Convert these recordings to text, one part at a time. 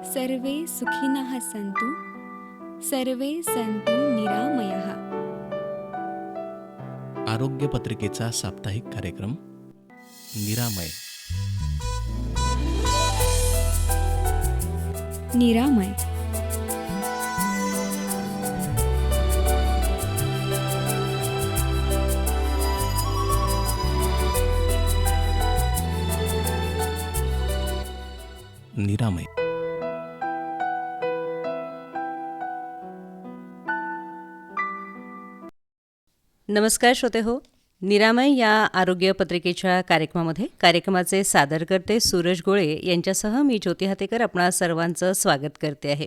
सर्वे सुखिनः सन्तु सर्वे सन्तु निरामयः. आरोग्य पत्रिकेचा साप्ताहिक कार्यक्रम निरामय. निरामय. निरामय. नमस्कार श्रोते हो, निरामय या आरोग्य पत्रिकेच्या कार्यक्रमाचे सादरकर्ते सूरज गोळे यांच्यासह मी ज्योती हातेकर आपणा सर्वांचं स्वागत करते आहे.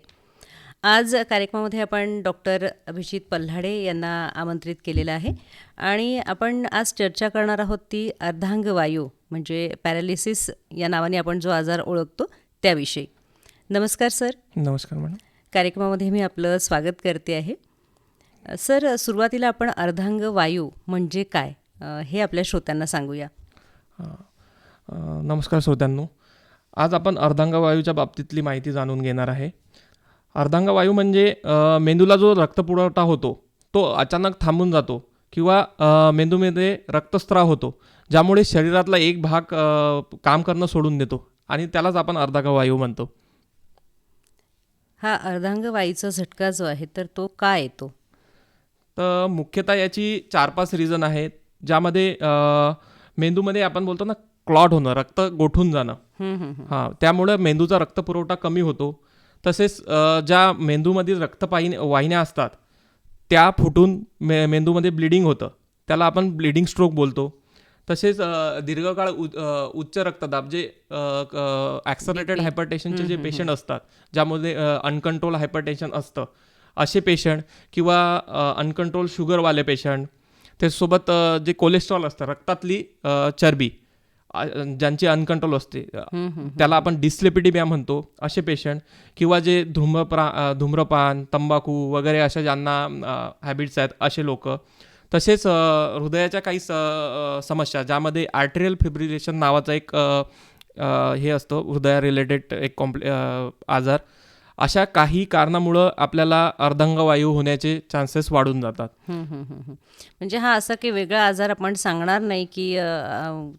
आज कार्यक्रमामध्ये आपण डॉक्टर अभिजित पल्हाडे यांना आमंत्रित केलेलं आहे आणि आपण आज चर्चा करणार आहोत ती अर्धांगवायू म्हणजे पॅरालिसिस या नावाने आपण जो आजार ओळखतो त्याविषयी. नमस्कार सर. नमस्कार मॅडम. कार्यक्रमामध्ये मी आपलं स्वागत करते आहे. सर, सुरुवातीला आपण अर्धांगवायू म्हणजे काय हे आपल्या श्रोत्यांना सांगूया. नमस्कार श्रोत्यांनो. आज आपण अर्धांगवायूच्या बाबतीतली माहिती जाणून घेणार आहे. अर्धांगवायू म्हणजे मेंदूला जो रक्तपुरवठा होतो तो अचानक थांबून जातो किंवा मेंदूमध्ये रक्तस्राव होतो, ज्यामुळे शरीरातला एक भाग काम करणं सोडून देतो आणि त्यालाच आपण अर्धांगवायू म्हणतो. हा अर्धांगवायूचा झटका जो आहे तर तो का येतो? तर मुख्यतः याची 4-5 रिझन आहेत, ज्यामध्ये मेंदूमध्ये आपण बोलतो ना क्लॉट होणं, रक्त गोठून जाणं. त्यामुळे मेंदूचा रक्तपुरवठा कमी होतो. तसेच ज्या मेंदूमध्ये रक्तवाहिन्या असतात त्या फुटून मेंदूमध्ये ब्लिडिंग होतं, त्याला आपण ब्लिडिंग स्ट्रोक बोलतो. तसेच दीर्घकाळ उच्च रक्तदाब जे ॲक्सलरेटेड हायपरटेन्शनचे जे पेशंट असतात, ज्यामध्ये अनकंट्रोल हायपरटेन्शन असतं, असे पेशंट किंवा अनकंट्रोल शुगरवाले पेशंट, त्यासोबत जे कोलेस्ट्रॉल असतं, रक्तातली चरबी ज्यांची अनकंट्रोल असते त्याला आपण डिस्लिपिडिमिया म्हणतो, असे पेशंट, किंवा जे धूम्रपान, तंबाखू वगैरे अशा ज्यांना हॅबिट्स आहेत असे लोक. तसेच हृदयाच्या काही समस्या, ज्यामध्ये आर्टेरियल फिब्रिलेशन नावाचा एक हे असतो, हृदया रिलेटेड एक आजार, अशा काही कारणामुळं आपल्याला अर्धांगवायू होण्याचे चान्सेस वाढून जातात. म्हणजे हा असा की वेगळा आजार आपण सांगणार नाही की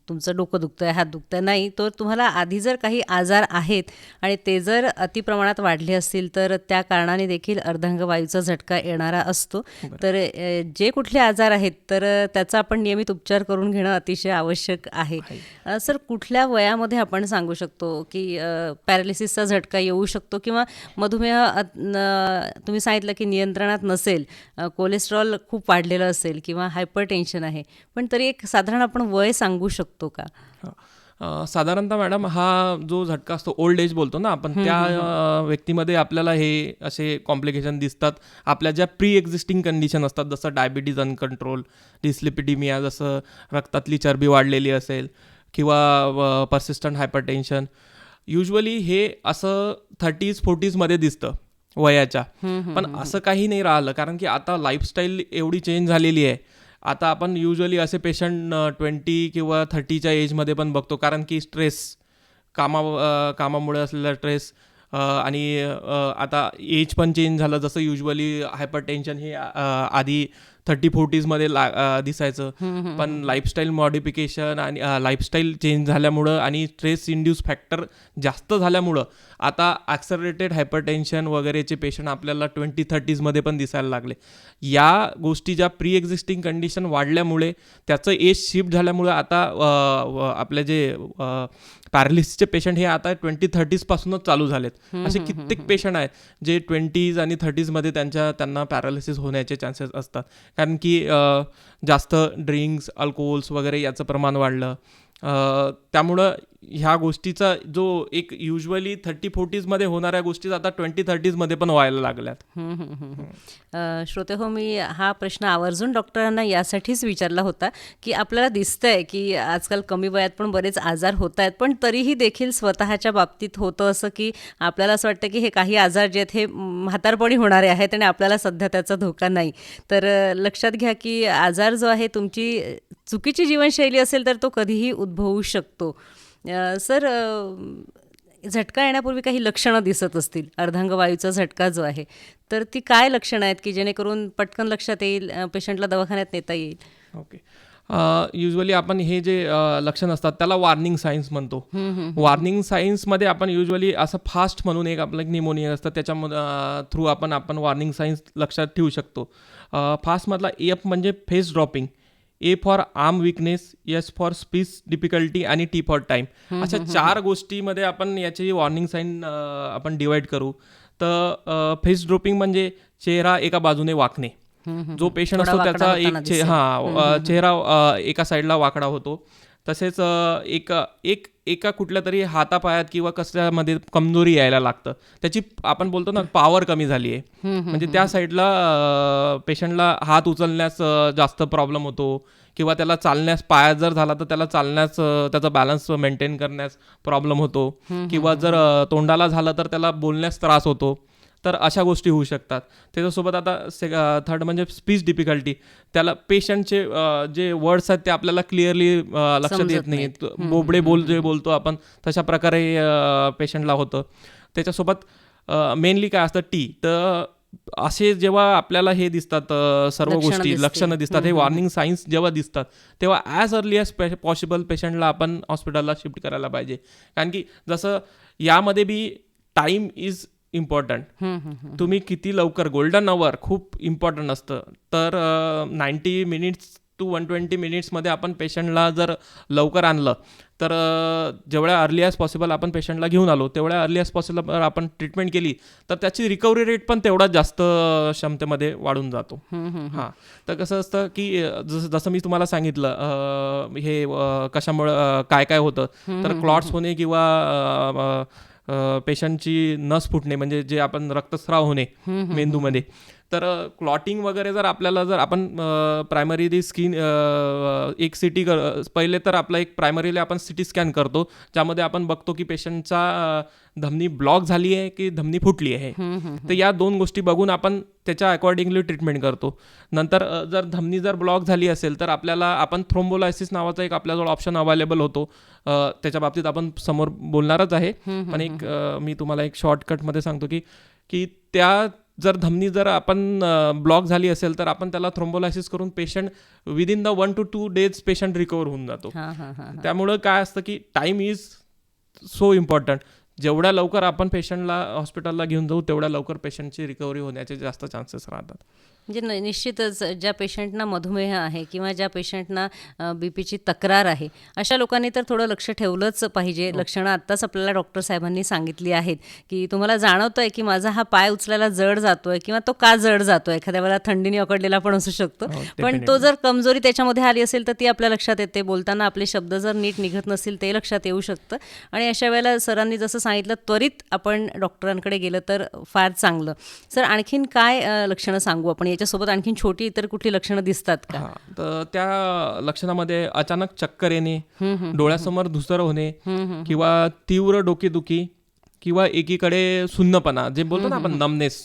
तुमचं डोकं दुखतं आहे, हात दुखतं आहे, नाही. तो तुम्हाला आधी जर काही आजार आहेत आणि ते जर अतिप्रमाणात वाढले असतील तर त्या कारणाने देखील अर्धांगवायूचा झटका येणारा असतो. तर जे कुठले आजार आहेत तर त्याचा आपण नियमित उपचार करून घेणं अतिशय आवश्यक आहे. सर, कुठल्या वयामध्ये आपण सांगू शकतो की पॅरालिसिसचा झटका येऊ शकतो, किंवा मधुमेह तुम्ही सांगितलं की नियंत्रणात नसेल, कोलेस्ट्रॉल खूप वाढलेलं असेल किंवा हायपरटेन्शन आहे, पण तरी एक साधारण आपण वय सांगू शकतो का? साधारणतः मॅडम हा जो झटका असतो, ओल्ड एज बोलतो ना आपण, त्या व्यक्तीमध्ये आपल्याला हे असे कॉम्प्लिकेशन दिसतात. आपल्या ज्या प्री एक्झिस्टिंग कंडिशन असतात, जसं डायबिटीज अनकंट्रोल, डिस्लिपिडिमिया, जसं रक्तातली चरबी वाढलेली असेल, किंवा पर्सिस्टंट हायपरटेन्शन, युजली हे असं 30s-40s मध्ये दिसतं वयाच्या. पण असं काही नाही राहिलं, कारण की आता लाईफस्टाईल एवढी चेंज झालेली आहे. आता आपण युजली असे पेशंट 20 किंवा 30च्या एजमध्ये पण बघतो, कारण की स्ट्रेस, कामामुळे असलेला स्ट्रेस, आणि आता एज पण चेंज झालं. जसं युजली हायपरटेन्शन हे आधी 30-40s मध्ये दिसायचं, पण लाईफस्टाईल मॉडिफिकेशन आणि लाईफस्टाईल चेंज झाल्यामुळं आणि स्ट्रेस इंड्यूस फॅक्टर जास्त झाल्यामुळं आता ॲक्सलरेटेड हायपरटेन्शन वगैरेचे पेशंट आपल्याला 20-30s मध्ये पण दिसायला लागले. या गोष्टी ज्या प्री एक्झिस्टिंग कंडिशन वाढल्यामुळे, त्याचं एज शिफ्ट झाल्यामुळे आता आपले जे पॅरालिसिसचे पेशंट हे आता 20-30s पासूनच चालू झालेत. असे कित्येक पेशंट आहेत जे 20s आणि 30s मध्ये त्यांना पॅरालिसिस होण्याचे चान्सेस असतात, कारण की जास्त ड्रिंक्स, अल्कोहोल्स वगैरे याचं प्रमाण वाढलं. त्यामुळं ह्या गोष्टीचा जो एक युजली 30-40s मध्ये होणाऱ्या गोष्टी आता 20-30s मध्ये पण व्हायला लागल्यात. श्रोते हो, मी हा प्रश्न आवर्जून डॉक्टरांना यासाठीच विचारला होता की आपल्याला दिसतंय की आजकाल कमी वयात पण बरेच आजार होत आहेत, पण तरीही देखील स्वतःच्या बाबतीत होतं असं की आपल्याला असं वाटतं की हे काही आजार जे आहेत हे म्हातारपणी होणारे आहेत आणि आपल्याला सध्या त्याचा धोका नाही. तर लक्षात घ्या की आजार जो आहे, तुमची चुकीची जीवनशैली असेल तर तो कधीही उद्भवू शकतो. सर, झटका येण्यापूर्वी काही लक्षणं दिसत असतील, अर्धांगवायूचा झटका जो आहे, तर ती काय लक्षणं आहेत की जेणेकरून पटकन लक्षात येईल, पेशंटला दवाखान्यात नेता येईल? ओके. युजली आपण हे जे लक्षण असतात त्याला वॉर्निंग सायन्स म्हणतो. वॉर्निंग सायन्समध्ये आपण युजली असं फास्ट म्हणून एक आपलं निमोनिया असतं, त्याच्यामध्ये थ्रू आपण वॉर्निंग सायन्स लक्षात ठेवू शकतो. फास्टमधला एफ म्हणजे face dropping, A for arm weakness, S for speech difficulty आणि टी फॉर टाईम. अशा 4 गोष्टीमध्ये आपण याची वॉर्निंग साईन आपण डिवाइड करू. तर फेस ड्रॉपिंग म्हणजे चेहरा एका बाजूने वाकणे. जो पेशंट असतो त्याचा एक चेहरा एका साईडला वाकडा होतो. तसेच एका कुठल्या तरी हातापायात किंवा कसल्यामध्ये कमजोरी यायला लागतं, त्याची आपण बोलतो ना पॉवर कमी झाली आहे, म्हणजे त्या साईडला पेशंटला हात उचलण्यास जास्त प्रॉब्लेम होतो, किंवा त्याला चालण्यास, पायात जर झाला तर त्याला चालण्यास, त्याचा बॅलन्स मेंटेन करण्यास प्रॉब्लेम होतो, किंवा जर तोंडाला झालं तर त्याला बोलण्यास त्रास होतो. तर अशा गोष्टी होऊ शकतात. त्याच्यासोबत आता थर्ड म्हणजे स्पीच डिफिकल्टी. त्याला पेशंटचे जे वर्ड्स आहेत ते आपल्याला क्लिअरली लक्षात येत नाही, बोबडे जे बोलतो आपण तशा प्रकारे पेशंटला होतं. त्याच्यासोबत मेनली काय असतं तर असे जेव्हा आपल्याला हे दिसतात सर्व गोष्टी, लक्षणं दिसतात, हे वॉर्निंग साईन्स जेव्हा दिसतात, तेव्हा ॲज अर्ली ॲज पॉसिबल पेशंटला आपण हॉस्पिटलला शिफ्ट करायला पाहिजे. कारण की जसं यामध्ये बी टाईम इज इम्पॉर्टंट. तुम्ही किती लवकर, गोल्डन अवर खूप इम्पॉर्टंट असतं. तर 90 मिनिट्स टू 120 मिनिट्समध्ये आपण पेशंटला जर लवकर आणलं तर जेवढ्या अर्ली ॲज पॉसिबल आपण पेशंटला घेऊन आलो, तेवढ्या अर्ली ॲज पॉसिबल आपण ट्रीटमेंट केली तर त्याची रिकव्हरी रेट पण तेवढाच जास्त क्षमतेमध्ये वाढून जातो. हां, तर कसं असतं की जसं मी तुम्हाला सांगितलं हे कशामुळं काय काय होतं, तर क्लॉट्स होणे किंवा पेशंटची नस फुटणे, म्हणजे जे आपण रक्तस्राव होणे मेंदूमध्ये. तर क्लॉटिंग वगैरे जर आपल्याला, जर आपण प्रायमरी स्किन एक सिटी पहिले तर आपला एक प्रायमरीली आपण सिटी स्कॅन करतो, ज्यामध्ये आपण बघतो की पेशंटचा धमनी ब्लॉक झाली आहे की धमनी फुटली आहे. तर या 2 गोष्टी बघून आपण त्याच्या अकॉर्डिंगली ट्रीटमेंट करतो. नंतर जर धमनी जर ब्लॉक झाली असेल तर आपण थ्रोम्बोलायसिस नावाचा एक आपल्याजवळ ऑप्शन अवेलेबल होतो. त्याच्या बाबतीत आपण समोर बोलणारच आहे, पण एक मी तुम्हाला एक शॉर्टकटमध्ये सांगतो की त्या जर धमनी जर आपण ब्लॉक झाली असेल तर आपण त्याला थ्रोम्बोलायसिस करून patient within the 1 to 2 days patient recover होऊन जातो. त्यामुळं काय असतं की टाईम इज सो इम्पॉर्टंट. जेवढ्या लवकर आपण पेशंटला हॉस्पिटलला घेऊन जाऊ तेवढ्या लवकर पेशंटची रिकव्हरी होण्याचे जास्त चान्सेस राहतात. म्हणजे निश्चितच ज्या पेशंटना मधुमेह आहे किंवा ज्या पेशंटना बीपीची तक्रार आहे, अशा लोकांनी तर थोडं लक्ष ठेवलंच पाहिजे. लक्षणं आत्ताच आपल्याला डॉक्टर साहेबांनी सांगितली आहेत की तुम्हाला जाणवतोय की माझा हा पाय उचलायला जड जातोय, किंवा तो का जड जातोय, एखाद्या वेळेला थंडीने अकडलेला पण असू शकतो, पण तो जर कमजोरी त्याच्यामध्ये आली असेल तर ती आपल्या लक्षात येते. बोलताना आपले शब्द जर नीट निघत नसतील ते लक्षात येऊ शकतं, आणि अशा वेळेला सरांनी जसं सांगितलं त्वरित आपण डॉक्टरांकडे गेलं तर फार चांगलं. सर, आणखीन काय लक्षणं सांगू आपण? याच्यासोबत आणखीन छोटी इतर कुठली लक्षणं दिसतात का? तर त्या लक्षणामध्ये अचानक चक्कर येणे, डोळ्यासमोर धुसर होणे, किंवा तीव्र डोकेदुखी, किंवा एकीकडे सुन्नपणा, जे बोलतो ना आपण नमनेस,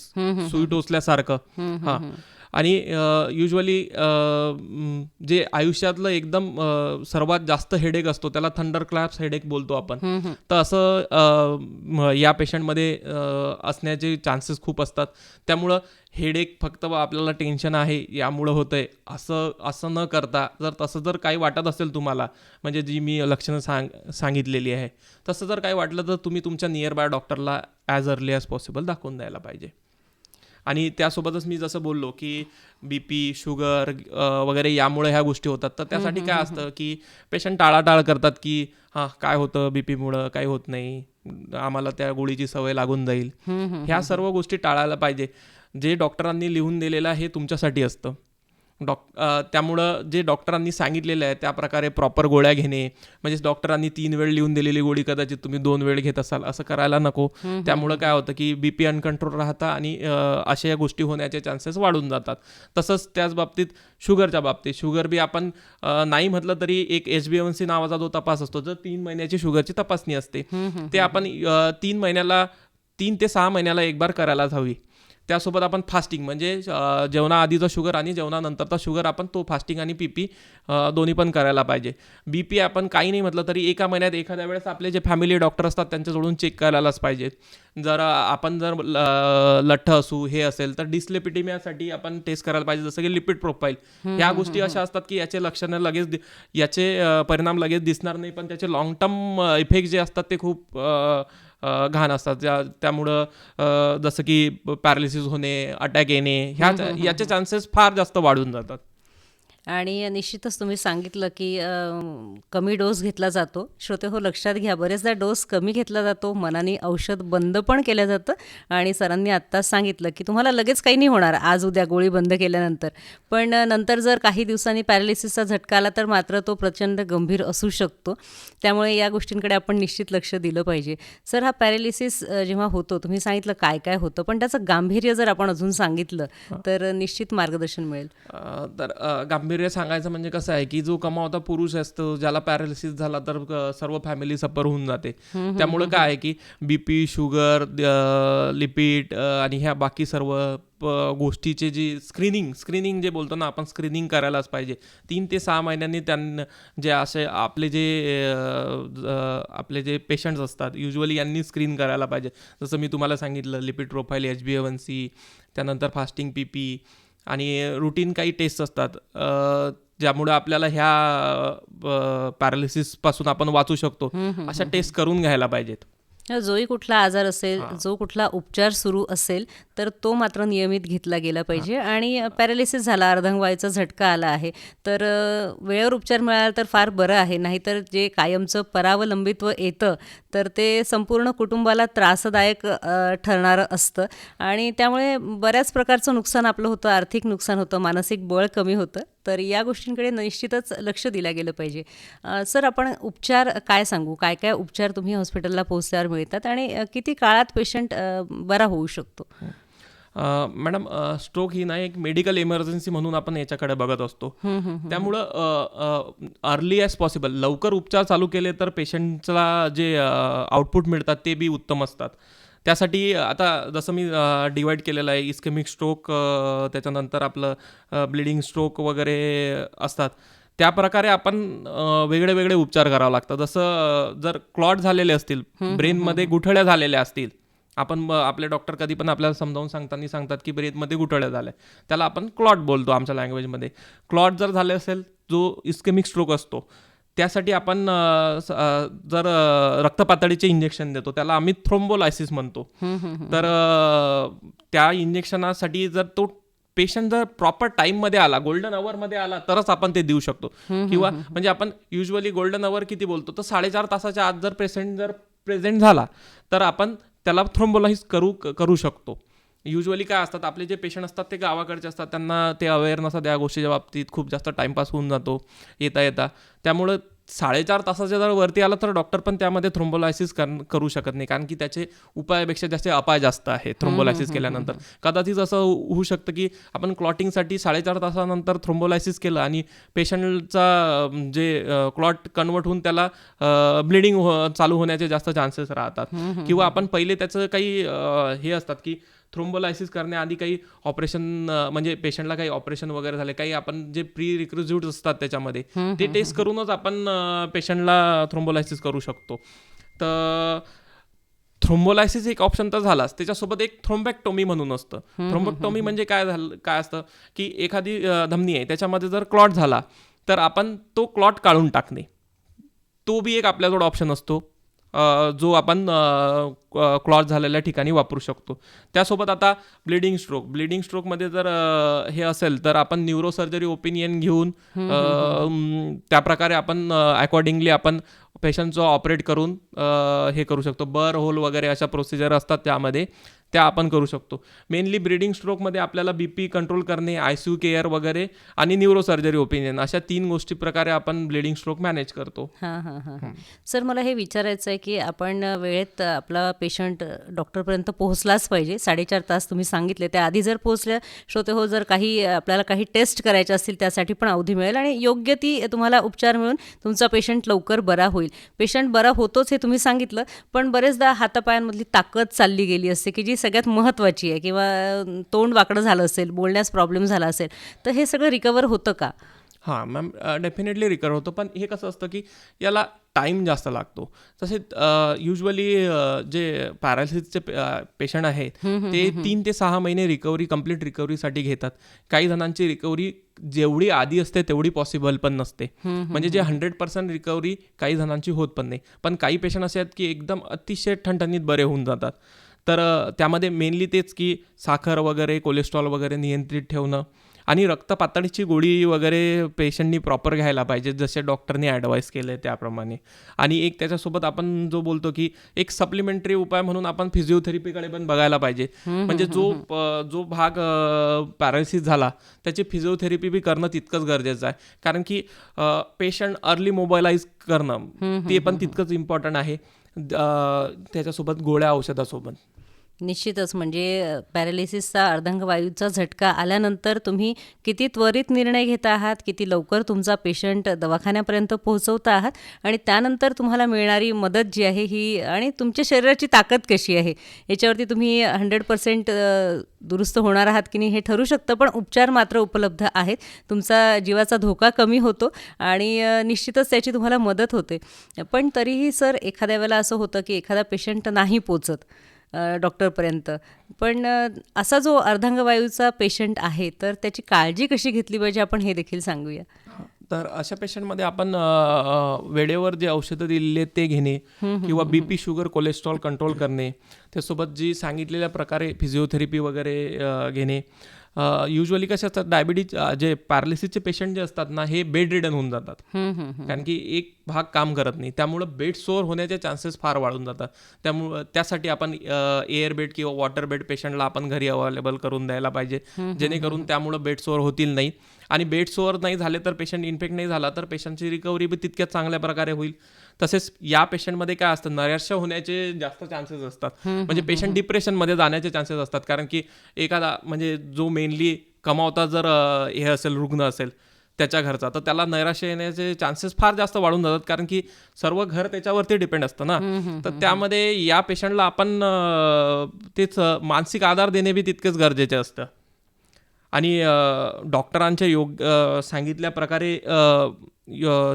सुई टोचल्यासारखं. हां, आणि युजली जे आयुष्यातलं एकदम सर्वात जास्त हेडेक असतो त्याला थंडर क्लॅप्स हेडेक बोलतो आपण. तर असं या पेशंटमध्ये असण्याचे चान्सेस खूप असतात. त्यामुळं हेडेक फक्त आपल्याला टेन्शन आहे यामुळं होतंय असं न करता, तसं जर काही वाटत असेल तुम्हाला, म्हणजे जी मी लक्षणं सांगितलेली आहे, तसं जर काही वाटलं तर तुम्ही तुमच्या नियर बाय डॉक्टरला ॲज अर्ली ॲज पॉसिबल दाखवून द्यायला पाहिजे. आणि त्यासोबतच मी जसं बोललो की बीपी, शुगर वगैरे यामुळे ह्या गोष्टी होतात, तर त्यासाठी काय असतं की पेशंट टाळाटाळ करतात की काय होतं, बीपीमुळं काही होत नाही, आम्हाला त्या गोळीची सवय लागून जाईल. ह्या सर्व गोष्टी टाळायला पाहिजे. जे डॉक्टरांनी लिहून दिलेलं आहे हे तुमच्यासाठी असतं. त्यामुळं जे डॉक्टरांनी सांगितलेलं आहे त्या प्रकारे प्रॉपर गोळ्या घेणे, म्हणजे डॉक्टरांनी 3 वेळ लिहून दिलेली गोळी कदाचित तुम्ही 2 वेळ घेत असाल, असं करायला नको. त्यामुळं काय होतं की बीपी अनकंट्रोल राहतं आणि अशा या गोष्टी होण्याचे चान्सेस वाढून जातात. तसंच त्याच बाबतीत शुगरच्या बाबतीत, शुगर बी आपण नाही म्हटलं तरी एक HbA1c नावाचा जो तपास असतो, जर 3 महिन्याची शुगरची तपासणी असते, ते आपण 3 ते 6 महिन्याला एक बार करायलाच हवी. त्यासोबत आपण फास्टिंग म्हणजे जेवणाआधीचा शुगर आणि जेवणानंतरचा शुगर आपण तो फास्टिंग आणि पी दोन्ही पण करायला पाहिजे. BP आपण काही नाही म्हटलं तरी एका महिन्यात एखाद्या वेळेस आपले जे फॅमिली डॉक्टर असतात त्यांच्याजवळून चेक करायलाच पाहिजे. जर आपण जर लठ्ठ असू हे असेल तर डिस्लिपिडेमियासाठी आपण टेस्ट करायला पाहिजे, जसं की लिपिड प्रोफाईल. ह्या गोष्टी अशा असतात की याचे लक्षणं लगेच याचे परिणाम लगेच दिसणार नाही, पण त्याचे लॉंग टर्म इफेक्ट जे असतात ते खूप घाण असतात. त्यामुळं जसं की पॅरालिसिस होणे, अटॅक येणे याचे चान्सेस फार जास्त वाढून जातात. आणि निश्चितच तुम्ही सांगितलं की कमी डोस घेतला जातो. श्रोते हो, लक्षात घ्या, बरेचदा डोस कमी घेतला जातो, मनाने औषध बंद पण केलं जातं. आणि सरांनी आत्ताच सांगितलं की तुम्हाला लगेच काही नाही होणार आज उद्या गोळी बंद केल्यानंतर, पण नंतर जर काही दिवसांनी पॅरालिसिसचा झटका आला तर मात्र तो प्रचंड गंभीर असू शकतो. त्यामुळे या गोष्टींकडे आपण निश्चित लक्ष दिलं पाहिजे. सर, हा पॅरालिसिस जेव्हा होतो, तुम्ही सांगितलं काय काय होतं, पण त्याचं गांभीर्य जर आपण अजून सांगितलं तर निश्चित मार्गदर्शन मिळेल. तर गांभीर्य सांगायचं म्हणजे कसं आहे की जो कमावता पुरुष असतो, ज्याला पॅरालिसिस झाला तर सर्व फॅमिली सफर होऊन जाते. त्यामुळं काय आहे की BP, शुगर, लिपिड आणि ह्या बाकी सर्व गोष्टीचे जी स्क्रीनिंग जे बोलतो ना आपण, स्क्रीनिंग करायलाच पाहिजे. 3 ते 6 महिन्यांनी त्यांना जे असे आपले जे पेशंट्स असतात युजली यांनी स्क्रीन करायला पाहिजे. जसं मी तुम्हाला सांगितलं, लिपिड प्रोफाईल, HbA1c, त्यानंतर फास्टिंग PP आणि रुटीन काही टेस्ट असतात ज्यामुळे आपल्याला ह्या पॅरालिसिसपासून आपण वाचू शकतो. अशा टेस्ट करून घ्यायला पाहिजेत. जोही कुठला आजार असेल, जो कुठला उपचार सुरू असेल तर तो मात्र नियमित घेतला गेला पाहिजे. आणि पॅरालिसिस झाला, अर्धांगवायूचा झटका आला आहे तर वेळेवर उपचार मिळाला तर फार बरं आहे. नाहीतर जे कायमचं परावलंबित्व येतं तर ते संपूर्ण कुटुंबाला त्रासदायक ठरणारं असतं. आणि त्यामुळे बऱ्याच प्रकारचं नुकसान आपलं होतं, आर्थिक नुकसान होतं, मानसिक बळ कमी होतं. तर या गोष्टींकडे निश्चितच लक्ष दिलं गेलं पाहिजे. सर, आपण उपचार काय सांगू, काय काय उपचार तुम्ही हॉस्पिटलला पोहोचल्यावर मिळतात आणि किती काळात पेशंट बरा होऊ शकतो? मॅडम, स्ट्रोक ही ना एक मेडिकल इमर्जन्सी म्हणून आपण याच्याकडे बघत असतो. त्यामुळं अर्ली ॲज पॉसिबल लवकर उपचार चालू केले तर पेशंटला जे आउटपुट मिळतात ते बी उत्तम असतात. त्यासाठी आता जसं मी डिवाईड केलेलं आहे, इस्केमिक स्ट्रोक, त्याच्यानंतर आपलं ब्लिडिंग स्ट्रोक वगैरे असतात. त्या प्रकारे आपण वेगळे वेगळे उपचार करावे लागतात. जसं जर क्लॉट झालेले असतील, ब्रेनमध्ये गुठळ्या झालेल्या असतील, आपण आपले डॉक्टर कधी पण आपल्याला समजावून सांगतात की ब्रेनमध्ये गुठळ्या झाल्या, त्याला आपण क्लॉट बोलतो आमच्या लँग्वेजमध्ये. क्लॉट जर झाले असेल, जो इस्केमिक स्ट्रोक असतो, त्यासाठी आपण जर रक्तपातळीचे इंजेक्शन देतो, त्याला आम्ही थ्रोम्बोलायसिस म्हणतो. तर त्या इंजेक्शनासाठी जर तो पेशंट जर प्रॉपर टाईममध्ये आला, गोल्डन अवरमध्ये आला, तरच आपण ते देऊ शकतो. किंवा म्हणजे आपण युजली गोल्डन अवर किती बोलतो, तर 4.5 तासाच्या आत जर पेशंट प्रेझेंट झाला तर आपण त्याला थ्रोम्बोलाइज करू शकतो. युजली काय असतात, आपले जे पेशंट असतात ते गावाकडचे असतात, त्यांना ते अवेअर नसतात या गोष्टीच्या बाबतीत, खूप जास्त टाईमपास होऊन जातो येता. त्यामुळं 4.5 तासाच्या जर वरती आला तर डॉक्टर पण त्यामध्ये थ्रोम्बोलायसिस करू शकत नाही, कारण की त्याचे उपायापेक्षा जास्त अपाय जास्त आहे थ्रोम्बोलायसिस केल्यानंतर. कदाचित असं होऊ शकतं की आपण क्लॉटिंगसाठी 4.5 तासानंतर थ्रोम्बोलायसिस केलं आणि पेशंटचा जे क्लॉट कन्वर्ट होऊन त्याला ब्लिडिंग चालू होण्याचे जास्त चान्सेस राहतात. किंवा आपण पहिले त्याचं काही हे असतात की थ्रोम्बोलायसिस करण्याआधी काही ऑपरेशन, म्हणजे पेशंटला काही ऑपरेशन वगैरे झाले, काही आपण जे प्री रिक्विजिट्स असतात त्याच्यामध्ये ते टेस्ट करूनच आपण पेशंटला थ्रोम्बोलायसिस करू शकतो. तर थ्रोम्बोलायसिस एक ऑप्शन तर झालाच, त्याच्यासोबत एक थ्रोम्बॅक्टोमी म्हणून असतं. थ्रोम्बॅक्टोमी म्हणजे काय असतं की एखादी धमनी आहे, त्याच्यामध्ये जर क्लॉट झाला तर आपण तो क्लॉट काढून टाकणे, तो बी एक आपल्याजवळ ऑप्शन असतो जो आपण क्लॉट झालेल्या ठिकाणी वापरू शकतो. त्यासोबत आता ब्लिडिंग स्ट्रोकमध्ये जर हे असेल तर आपण न्यूरोसर्जरी ओपिनियन घेऊन त्याप्रकारे आपण अकॉर्डिंगली आपण पेशंटचं ऑपरेट करून हे करू शकतो. बर होल वगैरे अशा प्रोसिजर असतात त्यामध्ये, त्या आपण करू शकतो. मेनली ब्लिडिंग स्ट्रोकमध्ये आपल्याला BP कंट्रोल करणे, ICU केअर वगैरे आणि न्यूरोसर्जरी ओपिनियन, अशा 3 गोष्टी प्रकारे आपण ब्लिडिंग स्ट्रोक मॅनेज करतो. सर, मला हे विचारायचं आहे की आपण वेळेत आपला पेशंट डॉक्टरपर्यंत पोहोचलाच पाहिजे. 4.5 तास तुम्ही सांगितले, त्याआधी जर पोहोचल्या श्रोते हो, जर आपल्याला काही टेस्ट करायचे असतील त्यासाठी पण अवधी मिळेल आणि योग्य ती तुम्हाला उपचार मिळून तुमचा पेशंट लवकर बरा होईल. पेशंट बरा होतोच हे तुम्ही सांगितलं, पण बरेचदा हातापायांमधली ताकद चालली गेली असते की जी सगळ्यात महत्त्वाची आहे, किंवा तोंड वाकडं झालं असेल, बोलण्यास प्रॉब्लेम झाला असेल, तर हे सगळं रिकवर होतं का? हां मॅम, डेफिनेटली रिकवर होतं, पण हे कसं असतं की याला टाईम जास्त लागतो. तसेच युजली जे पॅरालिसिसचे पेशंट आहेत ते 3 ते 6 महिने कंप्लीट रिकव्हरीसाठी घेतात. काही जणांची रिकव्हरी जेवढी आधी असते तेवढी पॉसिबल पण नसते. म्हणजे जे 100% रिकव्हरी काही जणांची होत पण नाही. पण काही पेशंट असे आहेत की एकदम अतिशय ठणठणीत बरे होऊन जातात. तर त्यामध्ये मेनली तेच की साखर वगैरे, कोलेस्ट्रॉल वगैरे नियंत्रित ठेवणं आणि रक्तपातळीची गोळी वगैरे पेशंटनी प्रॉपर घ्यायला पाहिजे, जसे डॉक्टरनी ॲडवाईस केलं आहे त्याप्रमाणे. आणि एक त्याच्यासोबत आपण जो बोलतो की एक सप्लिमेंटरी उपाय म्हणून आपण फिजिओथेरपीकडे पण बघायला पाहिजे. म्हणजे जो भाग पॅरालिसिस झाला त्याची फिजिओथेरपी बी करणं तितकंच गरजेचं आहे. कारण की पेशंट अर्ली मोबाईलाइज करणं ते पण तितकंच इम्पॉर्टंट आहे, त्याच्यासोबत गोळ्या औषधासोबत. निश्चितच. म्हणजे पॅरालिसिसचा अर्धांगवायूचा झटका आल्यानंतर तुम्ही किती त्वरित निर्णय घेता आहात, किती लवकर तुमचा पेशंट दवाखान्यापर्यंत पोहोचवता आहात, आणि त्यानंतर तुम्हाला मिळणारी मदत जी आहे ही, आणि तुमच्या शरीराची ताकद कशी आहे याच्यावरती तुम्ही 100% दुरुस्त होणार आहात की नाही हे ठरू शकतं. पण उपचार मात्र उपलब्ध आहेत, तुमचा जीवाचा धोका कमी होतो आणि निश्चितच त्याची तुम्हाला मदत होते. पण तरीही सर, एखाद्या वेळेला असं होतं की एखादा पेशंट नाही पोचत डॉक्टरपर्यंत, पण असा जो अर्धांगवायूचा पेशंट आहे तर त्याची काळजी कशी घेतली पाहिजे आपण हे देखील सांगूया. तर अशा पेशंटमध्ये आपण वेळेवर जे औषधं दिलेली आहेत ते घेणे, किंवा BP, शुगर, कोलेस्ट्रॉल कंट्रोल करणे, त्यासोबत जी सांगितलेल्या प्रकारे फिजिओथेरपी वगैरे घेणे. युजली कसे असतात, डायबिटीज जे पॅरालिसिसचे पेशंट जे असतात ना, हे बेड रिडन होऊन जातात. कारण की एक भाग काम करत नाही, त्यामुळं बेड सोअर होण्याचे चान्सेस फार वाढून जातात. त्यामुळं त्यासाठी आपण एअर बेड किंवा वॉटर बेड पेशंटला आपण घरी अवेलेबल करून द्यायला पाहिजे, जेणेकरून त्यामुळं बेड सोअर होतील नाही. आणि बेड सोअर नाही झाले तर, पेशंट इन्फेक्ट नाही झाला तर पेशंटची रिकव्हरी बी तितक्याच चांगल्या प्रकारे होईल. तसेच या पेशंटमध्ये काय असतं, नैराश्य होण्याचे जास्त चान्सेस असतात. म्हणजे पेशंट डिप्रेशनमध्ये जाण्याचे चान्सेस असतात. कारण की एखादा म्हणजे जो मेनली कमावता जर हे असेल, रुग्ण असेल त्याच्या घरचा, तर त्याला नैराश्य येण्याचे चान्सेस फार जास्त वाढून जातात. कारण की सर्व घर त्याच्यावरती डिपेंड असतं ना. तर त्यामध्ये या पेशंटला आपण तेच मानसिक आधार देणे बी तितकेच गरजेचे असतं. आणि डॉक्टरांच्या सांगितल्या प्रकारे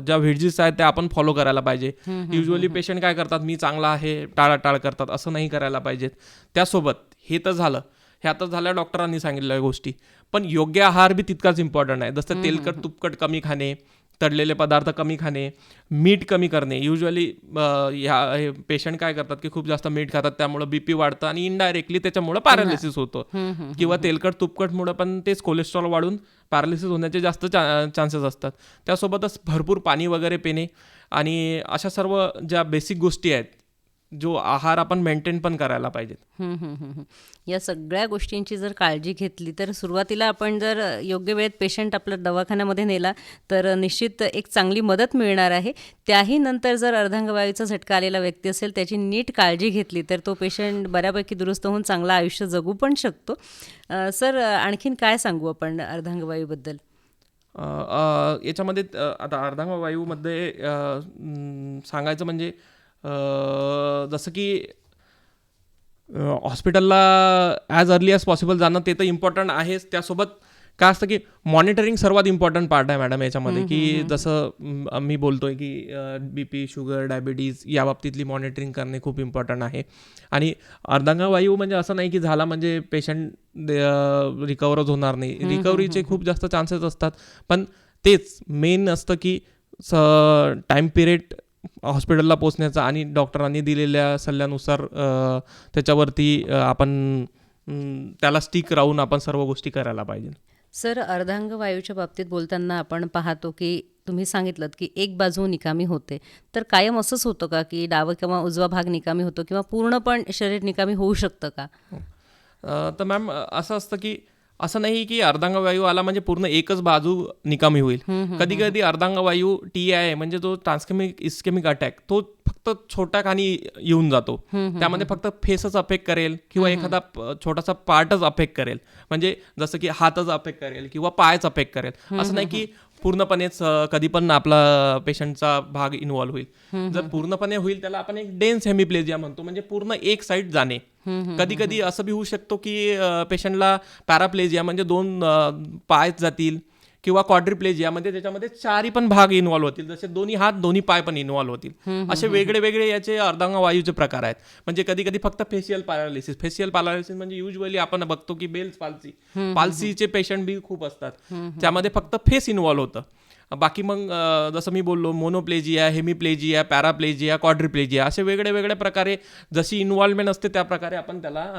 ज्या व्हिजिट्स आहेत त्या आपण फॉलो करायला पाहिजे. युजली पेशंट काय करतात, मी चांगला आहे, टाळाटाळ करतात, असं नाही करायला पाहिजेत. त्यासोबत हे तर झालं, हे आता झाल्या डॉक्टरांनी सांगितलेल्या गोष्टी, पण योग्य आहार बी तितकाच इम्पॉर्टंट आहे. जसं तेलकट तुपकट कमी खाणे, तळलेले पदार्थ कमी खाणे, मीठ कमी करणे. युजली ह्या पेशंट काय करतात की खूप जास्त मीठ खातात, त्यामुळे BP वाढतं आणि इनडायरेक्टली त्याच्यामुळे पॅरालिसिस होतं. किंवा तेलकट तुपकटमुळे पण तेच कोलेस्ट्रॉल वाढून पॅरालिसिस होण्याचे जास्त चान्सेस असतात. त्यासोबतच भरपूर पाणी वगैरे पिणे, आणि अशा सर्व ज्या बेसिक गोष्टी आहेत, जो आहार आपण मेंटेन पण करायला पाहिजेत. या सगळ्या गोष्टींची जर काळजी घेतली तर सुरुवातीला आपण जर योग्य वेळेत पेशंट आपल्या दवाखान्यामध्ये नेला तर निश्चित एक चांगली मदत मिळणार आहे. त्याही नंतर जर अर्धांगवायूचा झटका आलेला व्यक्ती असेल, त्याची नीट काळजी घेतली तर तो पेशंट बऱ्यापैकी दुरुस्त होऊन चांगलं आयुष्य जगू पण शकतो. सर, आणखीन काय सांगू आपण अर्धांगवायूबद्दल? याच्यामध्ये आता अर्धांगवायूमध्ये सांगायचं म्हणजे जसं की हॉस्पिटलला ॲज अर्ली ॲज पॉसिबल जाणं ते तर इम्पॉर्टंट आहेच. त्यासोबत काय असतं की मॉनिटरिंग सर्वात इम्पॉर्टंट पार्ट आहे मॅडम याच्यामध्ये. की जसं मी बोलतोय की BP, शुगर, डायबिटीज या बाबतीतली मॉनिटरिंग करणे खूप इम्पॉर्टंट आहे. आणि अर्धांगवायू म्हणजे असं नाही की झाला म्हणजे पेशंट रिकवरच होणार नाही. रिकव्हरीचे खूप जास्त चान्सेस असतात, पण तेच मेन असतं की टाईम पिरियड हॉस्पिटलला पोचण्याचा आणि डॉक्टरांनी दिलेल्या सल्ल्यानुसार त्याच्यावरती आपण त्याला स्टिक राहून आपण सर्व गोष्टी करायला पाहिजे. सर, अर्धांगवायूच्या बाबतीत बोलताना आपण पाहतो की तुम्ही सांगितलं की एक बाजू निकामी होते, तर कायम असंच होतं का की डावा किंवा उजवा भाग निकामी होतो, किंवा पूर्ण पण शरीर निकामी होऊ शकतं का? तर मॅम असं असतं की असं नाही की अर्धांगवायू आला म्हणजे पूर्ण एकच बाजू निकामी होईल. कधी कधी अर्धांगवायू TIA म्हणजे जो ट्रान्सकेमिक इस्केमिक अटॅक, तो फक्त छोट्या खाणी येऊन जातो. त्यामध्ये फक्त फेसच अफेक्ट करेल किंवा एखादा छोटासा पार्टच अफेक्ट करेल. म्हणजे जसं की हातच अफेक्ट करेल किंवा पायच अफेक्ट करेल. असं नाही की पूर्णपणेच कधी पण आपला पेशंटचा भाग इन्व्हॉल्व्ह होईल. जर पूर्णपणे होईल त्याला आपण एक डेन्स हेमिप्लेजिया म्हणतो, म्हणजे पूर्ण एक साईड जाणे. कधी कधी असं बी होऊ शकतो की पेशंटला पॅराप्लेजिया म्हणजे 2 पाय जातील, किंवा क्वाड्रिप्लेजिया म्हणजे त्याच्यामध्ये 4ही पण भाग इन्व्हॉल्व्ह होतील, जसे 2 हात 2 पाय पण इन्व्हॉल्व्ह होतील. असे वेगळे वेगळे याचे अर्धांगवायूचे प्रकार आहेत. म्हणजे कधी कधी फक्त फेशियल पॅरालिसिस म्हणजे युजली आपण बघतो की बेल्स पाल्सीचे पेशंट बी खूप असतात, त्यामध्ये फक्त फेस इन्व्हॉल्व्ह होतं. बाकी मग जसं मी बोललो मोनोप्लेजिया, हेमिप्लेजिया, पॅराप्लेजिया, क्वाड्रिप्लेजिया असे वेगळे वेगळे प्रकारे जशी इन्व्हॉल्वमेंट असते त्या प्रकारे आपण त्याला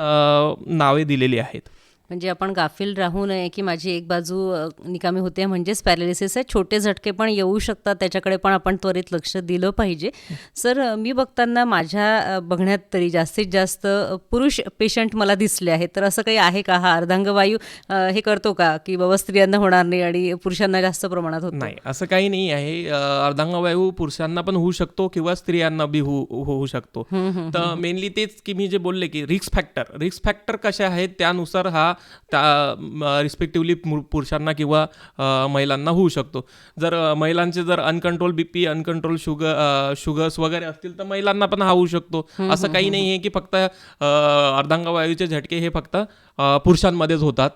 नावे दिलेली आहेत. म्हणजे आपण गाफील राहू नये की माझी एक बाजू निकामी होते म्हणजेच पॅरालिसिस आहे. छोटे झटके पण येऊ शकतात, त्याच्याकडे पण आपण त्वरित लक्ष दिलं पाहिजे. सर, मी बघताना माझ्या बघण्यात तरी जास्तीत जास्त पुरुष पेशंट मला दिसले आहेत. तर असं काही आहे का, हा अर्धांगवायू हे करतो का की बाबा स्त्रियांना होणार नाही आणि पुरुषांना जास्त प्रमाणात होत नाही? असं काही नाही आहे. अर्धांगवायू पुरुषांना पण होऊ शकतो किंवा स्त्रियांना बी होऊ शकतो. तर मेनली तेच की मी जे बोलले की रिस्क फॅक्टर कसे आहेत त्यानुसार हा त्या रिस्पेक्टिव्हली पुरुषांना किंवा महिलांना होऊ शकतो. जर महिलांचे जर अनकंट्रोल BP, अनकंट्रोल शुगर्स वगैरे असतील तर महिलांना पण हा होऊ शकतो. असं काही नाही आहे की फक्त अर्धांगवायूचे झटके हे फक्त पुरुषांमध्येच होतात,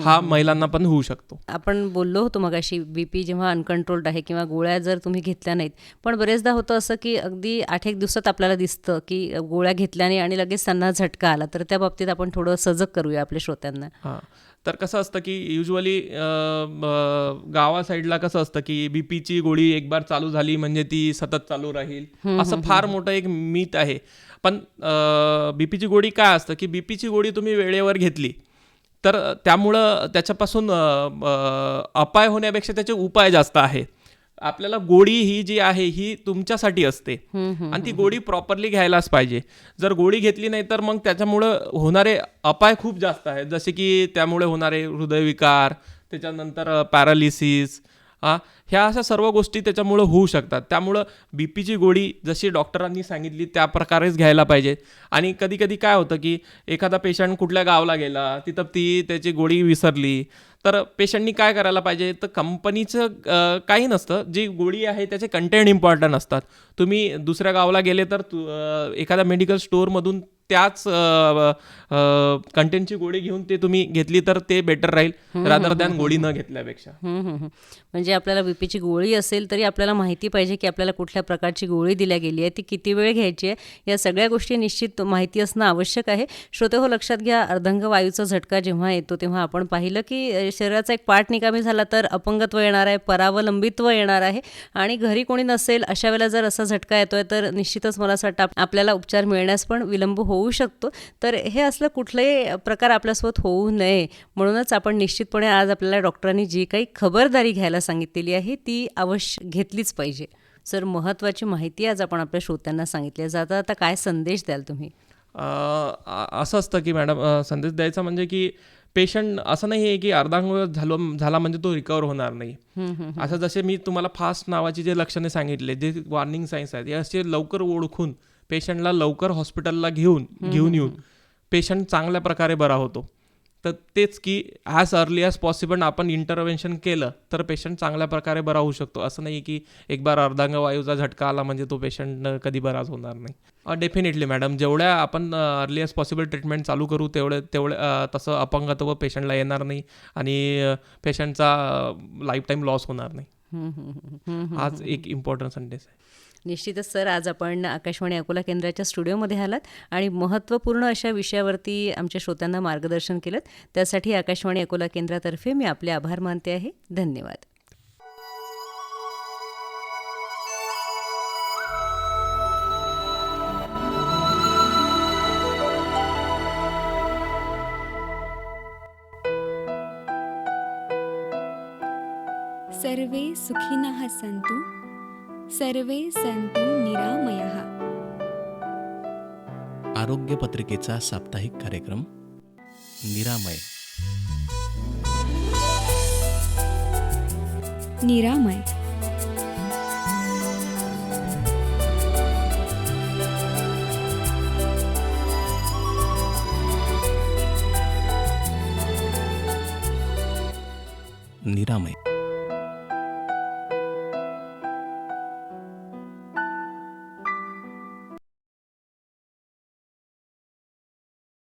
हा महिलांना पण होऊ शकतो. आपण बोललो होतो मगाशी BP जेव्हा अनकंट्रोल्ड आहे किंवा गोळ्या जर तुम्ही घेतल्या नाहीत, पण बरेचदा होतं असं की अगदी 8-1 दिवसात आपल्याला दिसतं की गोळ्या घेतल्याने आणि लगेच त्यांना झटका आला. तर त्या बाबतीत आपण थोडं सजग करूया आपल्या श्रोत्यांना. हां, तर कसं असतं की युजली गावा साईडला कसं असतं की BPची गोळी एक बार चालू झाली म्हणजे ती सतत चालू राहील, असं फार मोठं एक मिथ आहे. पण BPची गोळी काय असतं की BPची गोळी तुम्ही वेळेवर घेतली तर त्यामुळं त्याच्यापासून अपाय होण्यापेक्षा त्याचे उपाय जास्त आहेत. आपल्याला गोळी ही जी आहे ही तुमच्यासाठी असते आणि ती गोळी प्रॉपरली घ्यायलाच पाहिजे. जर गोळी घेतली नाही तर मग त्याच्यामुळं होणारे अपाय खूप जास्त आहेत, जसे की त्यामुळे होणारे हृदयविकार, त्याच्यानंतर पॅरालिसिस, ह्या अशा सर्व गोष्टी त्याच्यामुळं होऊ शकतात. त्यामुळं BPची गोळी जशी डॉक्टरांनी सांगितली त्या प्रकारेच घ्यायला पाहिजे. आणि कधी कधी काय होतं की एखादा पेशंट कुठल्या गावाला गेला, तिथं ती त्याची गोळी विसरली, तर पेशंटनी काय करायला पाहिजे, तर कंपनीचं काही नसतं, जी गोळी आहे त्याचे कंटेंट इम्पॉर्टंट असतात. तुम्ही दुसऱ्या गावाला गेले तर एखाद्या मेडिकल स्टोअरमधून त्याच कंटेंटची गोळी घेऊन ते तुम्ही घेतली तर ते बेटर राहील रादर दॅन गोळी न घेतल्यापेक्षा. म्हणजे आपल्याला BPची गोळी असेल तरी आपल्याला माहिती पाहिजे की आपल्याला कुठल्या प्रकारची गोळी दिल्या गेली आहे, ती किती वेळ घ्यायची आहे, या सगळ्या गोष्टी निश्चित माहिती असणं आवश्यक आहे. श्रोते हो, लक्षात घ्या, अर्धांगवायूचा झटका जेव्हा येतो तेव्हा आपण पाहिलं की शरीराचा एक पार्ट निकामी झाला तर अपंगत्व येणार आहे, परावलंबित्व येणार आहे आणि घरी कोणी नसेल अशा वेळेला जर असा झटका येतोय तर निश्चितच मला असं वाटतं आपल्याला उपचार मिळण्यास पण विलंब होऊ शकतो. तर हे असलं कुठलाही प्रकार आपल्यासोबत होऊ नये म्हणूनच आपण निश्चितपणे आज आपल्याला डॉक्टरांनी जी काही खबरदारी घ्यायला सांगितलेली आहे ती अवश्य घेतलीच पाहिजे. सर, महत्त्वाची माहिती आज आपण आपल्या श्रोत्यांना सांगितली. जाता आता काय संदेश द्याल तुम्ही? असं असतं की मॅडम, संदेश द्यायचा म्हणजे की पेशंट असं नाही आहे की अर्धांगवायू झाला म्हणजे तो रिकवर होणार नाही. असं जसे मी तुम्हाला फास्ट नावाची जे लक्षणे सांगितले, जे वॉर्निंग साईन्स आहेत, असे लवकर ओळखून पेशंटला लवकर हॉस्पिटलला घेऊन येऊन पेशंट चांगल्या प्रकारे बरा होतो. तर तेच की ॲज अर्ली ॲज पॉसिबल आपण इंटरव्हेन्शन केलं तर पेशंट चांगल्या प्रकारे बरा होऊ शकतो. असं नाही की एक बार अर्धांगवायूचा झटका आला म्हणजे तो पेशंट कधी बराच होणार नाही. डेफिनेटली मॅडम, जेवढ्या आपण अर्ली ॲज पॉसिबल ट्रीटमेंट चालू करू तेवढे तसं अपंगत्व पेशंटला येणार नाही आणि पेशंटचा लाईफ टाईम लॉस होणार नाही. हाच एक इम्पॉर्टंट संदेश आहे. निश्चितच सर, आज आपण आकाशवाणी अकोला केंद्राच्या स्टुडिओमध्ये आलात आणि महत्त्वपूर्ण अशा विषयावरती आमच्या श्रोत्यांना मार्गदर्शन केलं. त्यासाठी आकाशवाणी अकोला केंद्रातर्फे मी आपले आभार मानते आहे. धन्यवाद. सर्वे सुखिनः सन्तु, सर्वे सन्तु निरामयः. आरोग्य पत्रिकेचा साप्ताहिक कार्यक्रम निरामय. निरामय. निरामय.